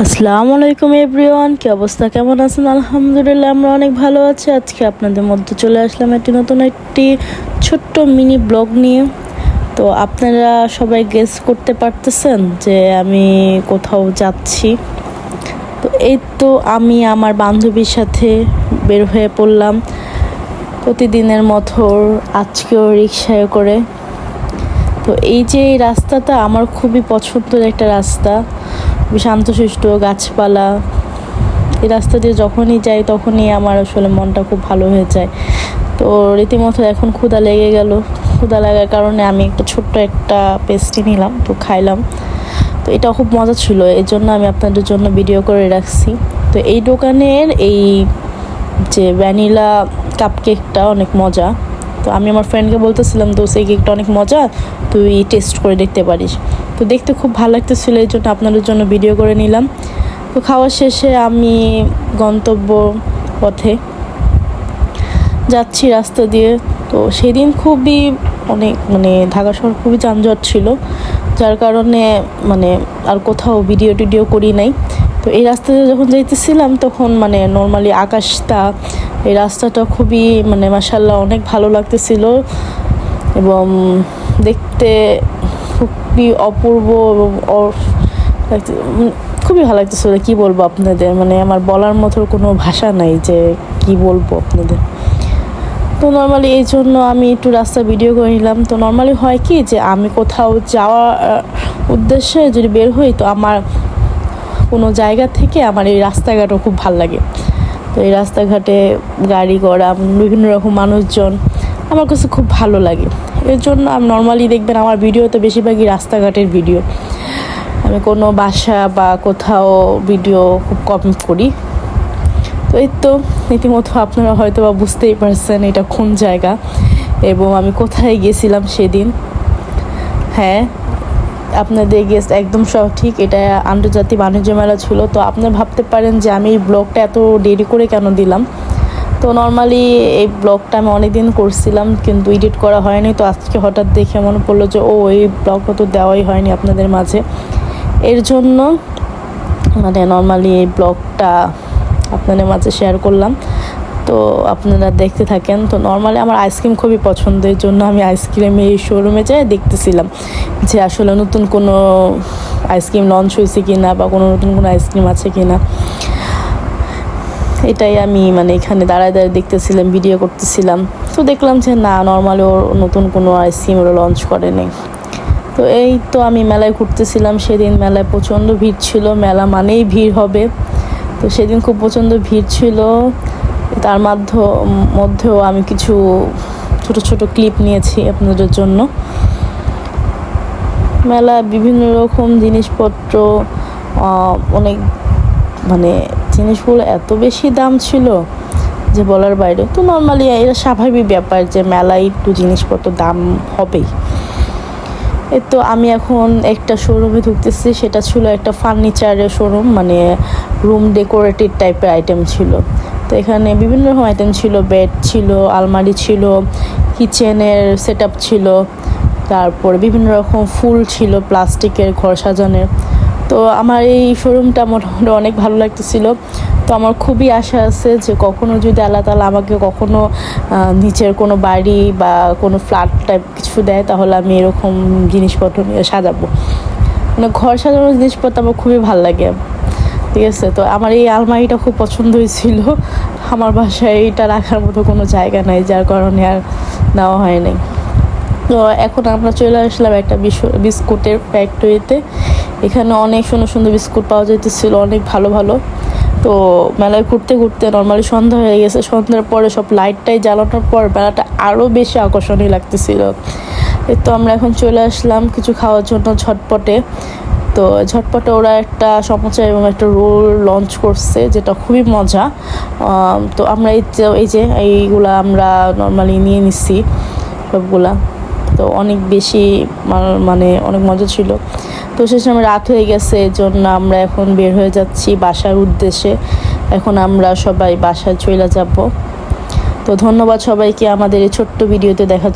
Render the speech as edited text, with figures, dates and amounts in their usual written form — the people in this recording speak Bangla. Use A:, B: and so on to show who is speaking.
A: আসসালামু আলাইকুম এভরিওয়ান, কি অবস্থা, কেমন আছেন? আলহামদুলিল্লাহ আমরা অনেক ভালো আছি। আজকে আপনাদের মধ্যে চলে আসলাম নতুন একটি ছোট্ট মিনি ব্লগ নিয়ে। তো আপনারা সবাই গেস করতে পারতেছেন যে আমি কোথাও যাচ্ছি। তো এই তো আমি আমার বান্ধবীর সাথে বের হয়ে পড়লাম প্রতিদিনের মতো, আজকেও রিকশায় করে। তো এই যে এই রাস্তাটা আমার খুবই পছন্দের একটা রাস্তা, শান্তশিষ্ট, গাছপালা। এই রাস্তা দিয়ে যখনই যাই তখনই আমার আসলে মনটা খুব ভালো হয়ে যায়। তো রীতিমতো এখন ক্ষুধা লেগে গেল। ক্ষুধা লাগার কারণে আমি ছোট্ট একটা পেস্ট্রি নিলাম, তো খাইলাম। তো এটা খুব মজা ছিল, এই জন্য আমি আপনাদের জন্য ভিডিও করে রাখছি। তো এই দোকানের এই যে ভ্যানিলা কাপ কেকটা অনেক মজা। তো আমি আমার ফ্রেন্ডকে বলতেছিলাম, তো সেই কেকটা অনেক মজা, তুই টেস্ট করে দেখতে পারিস। তো দেখতে খুব ভালো লাগতেছিলো, এই জন্য আপনাদের জন্য ভিডিও করে নিলাম। তো খাওয়া শেষে আমি গন্তব্য পথে যাচ্ছি রাস্তা দিয়ে। তো সেদিন খুবই ঢাকা শহর খুবই যানজট ছিল, যার কারণে আর কোথাও ভিডিও টিডিও করি নাই। তো এই রাস্তাতে যখন যাইতেছিলাম তখন নর্মালি আকাশটা, এই রাস্তাটা খুবই মাশাআল্লাহ অনেক ভালো লাগতেছিল এবং দেখতে খুবই অপূর্ব এবং খুবই ভালো লাগতেছিল। কি বলবো আপনাদের, আমার বলার মতো কোনো ভাষা নাই যে কি বলবো আপনাদের। তো নর্মালি এই জন্য আমি একটু রাস্তা ভিডিও করে নিলাম। তো নর্মালি হয় কি যে আমি কোথাও যাওয়ার উদ্দেশ্যে যদি বের হই, তো আমার কোনো জায়গা থেকে আমার এই রাস্তাঘাটও খুব ভালো লাগে। তো এই রাস্তাঘাটে গাড়ি ঘোড়া, বিভিন্ন রকম মানুষজন আমার কাছে খুব ভালো লাগে। এর জন্য আমি নর্মালি দেখবেন আমার ভিডিওতে বেশিরভাগই রাস্তাঘাটের ভিডিও, আমি কোনো বাসা বা কোথাও ভিডিও খুব কম করি। তো এই তো রীতিমতো আপনারা হয়তো বা বুঝতেই পারছেন এটা কোন জায়গা এবং আমি কোথায় গেছিলাম সেদিন। হ্যাঁ, আপনাদের গেস্ট একদম সঠিক, এটা আন্তর্জাতিক বাণিজ্য মেলা ছিল। তো আপনারা ভাবতে পারেন যে আমি এই ব্লগটা এত দেরি করে কেন দিলাম। তো নর্মালি এই ব্লগটা আমি অনেকদিন করছিলাম কিন্তু এডিট করা হয়নি। তো আজকে হঠাৎ দেখে মনে পড়লো যে এই ব্লগটা তো দেওয়াই হয়নি আপনাদের মাঝে। এর জন্য নর্মালি এই ব্লগটা আপনাদের মাঝে শেয়ার করলাম। তো আপনারা দেখতে থাকেন। তো নর্মালি আমার আইসক্রিম খুবই পছন্দের, জন্য আমি আইসক্রিমে এই শোরুমে যাই দেখতেছিলাম যে আসলে নতুন কোনো আইসক্রিম লঞ্চ হয়েছে কিনা বা কোনো নতুন কোনো আইসক্রিম আছে কিনা। এটাই আমি এখানে দাঁড়ায় দেখতেছিলাম, ভিডিও করতেছিলাম। তো দেখলাম যে না, নর্মালি ওর নতুন কোনো আইসক্রিম ওরা লঞ্চ করে নেই। তো এই তো আমি মেলায় ঘুরতেছিলাম। সেদিন মেলায় প্রচণ্ড ভিড় ছিল, মেলা মানেই ভিড় হবে। তো সেদিন খুব প্রচণ্ড ভিড় ছিল। তার মধ্যেও আমি কিছু ছোট ছোট ক্লিপ নিয়েছি আপনাদের জন্য। মেলা বিভিন্ন রকম জিনিসপত্র, অনেক জিনিসগুলো এত বেশি দাম ছিল যে বলার বাইরে। তো নর্মালি এটা স্বাভাবিক ব্যাপার যে মেলায় একটু জিনিসপত্র দাম হবেই। এই তো আমি এখন একটা শোরুমে ঢুকতেছি, সেটা ছিল একটা ফার্নিচারের শোরুম, রুম ডেকোরেটিভ টাইপের আইটেম ছিল। তো এখানে বিভিন্ন রকম আইটেম ছিল, বেড ছিল, আলমারি ছিল, কিচেনের সেট আপ ছিল, তারপর বিভিন্ন রকম ফুল ছিল প্লাস্টিকের ঘর সাজানোর। তো আমার এই শোরুমটা মোটামুটি অনেক ভালো লাগতেছিল। তো আমার খুবই আশা আছে যে কখনো যদি আল্লাহ তাআলা আমাকে কখনো নিচের কোনো বাড়ি বা কোনো ফ্ল্যাট টাইপ কিছু দেয়, তাহলে আমি এরকম জিনিসপত্র নিয়ে সাজাবো। ঘর সাজানোর জিনিসপত্র আমার খুবই ভালো লাগে, ঠিক আছে। তো আমার এই আলমারিটা খুব পছন্দ হয়েছিল। আমার বাসায় এটা রাখার মতো কোনো জায়গা নাই, যার কারণে আর নেওয়া হয় নাই। তো এখন আমরা চলে আসলাম একটা বিস্কুটের ফ্যাক্টরিতে। এখানে অনেক সুন্দর সুন্দর বিস্কুট পাওয়া যাইতেছিল, অনেক ভালো ভালো। তো মেলায় ঘুরতে ঘুরতে নর্মালি সন্ধ্যা হয়ে গেছে। সন্ধ্যার পরে সব লাইটটাই জ্বালানোর পর মেলাটা আরও বেশি আকর্ষণীয় লাগতেছিল। তো আমরা এখন চলে আসলাম কিছু খাওয়ার জন্য ঝটপটে। তো ঝটপটে ওরা একটা সমোসা এবং একটা রোল লঞ্চ করছে, যেটা খুবই মজা। তো আমরা এইগুলা আমরা নর্মালি নিয়ে নিচ্ছি সবগুলা। তো অনেক বেশি অনেক মজা ছিল। তো সে সময় রাত হয়ে গেছে, এর জন্য আমরা এখন বের হয়ে যাচ্ছি বাসার উদ্দেশ্যে। এখন আমরা সবাই বাসায় চলে যাব। তো ধন্যবাদ সবাইকে আমাদের এই ছোট্ট ভিডিওতে দেখার জন্য।